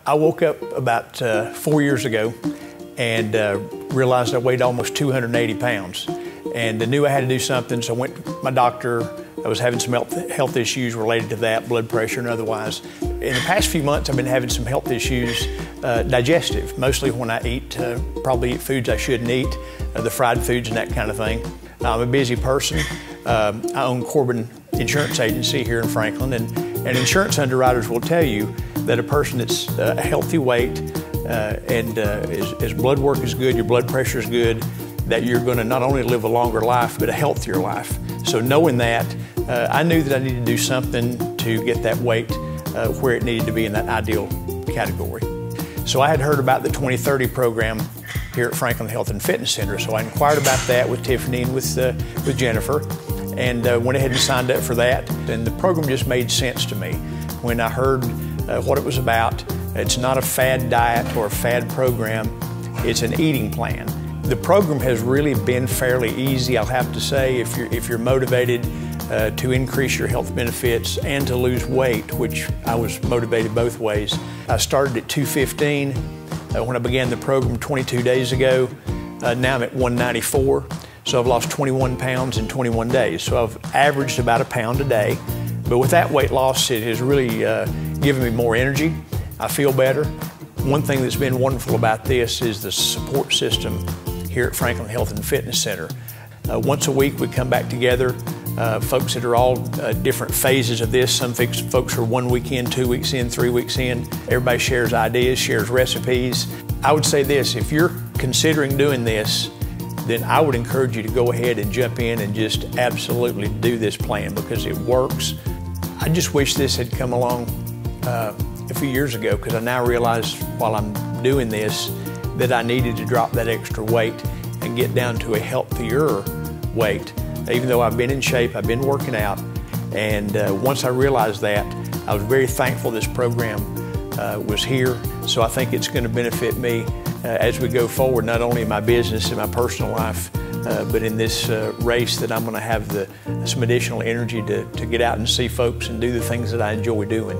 I woke up about 4 years ago and realized I weighed almost 280 pounds. And I knew I had to do something, so I went to my doctor. I was having some health issues related to that, blood pressure and otherwise. In the past few months, I've been having some health issues, digestive, mostly when I probably eat foods I shouldn't eat, the fried foods and that kind of thing. I'm a busy person. I own Corbin Insurance Agency here in Franklin, and insurance underwriters will tell you that a person that's a healthy weight and his blood work is good, your blood pressure is good, that you're going to not only live a longer life, but a healthier life. So knowing that, I knew that I needed to do something to get that weight where it needed to be in that ideal category. So I had heard about the 2030 program here at Franklin Health and Fitness Center. So I inquired about that with Tiffany and with Jennifer, and went ahead and signed up for that. And the program just made sense to me when I heard what it was about. It's not a fad diet or a fad program, it's an eating plan. The program has really been fairly easy, I'll have to say, if you're motivated to increase your health benefits and to lose weight, which I was motivated both ways. I started at 215 when I began the program 22 days ago. Now I'm at 194, so I've lost 21 pounds in 21 days. So I've averaged about a pound a day. But with that weight loss, it has really given me more energy. I feel better. One thing that's been wonderful about this is the support system here at Franklin Health and Fitness Center. Once a week we come back together, folks that are all different phases of this. Some folks are 1 week in, 2 weeks in, 3 weeks in. Everybody shares ideas, shares recipes. I would say this, if you're considering doing this, then I would encourage you to go ahead and jump in and just absolutely do this plan because it works. I just wish this had come along a few years ago, because I now realize while I'm doing this that I needed to drop that extra weight and get down to a healthier weight. Even though I've been in shape, I've been working out, and once I realized that, I was very thankful this program was here. So I think it's going to benefit me as we go forward, not only in my business and my personal life, but in this race that I'm going to have some additional energy to get out and see folks and do the things that I enjoy doing.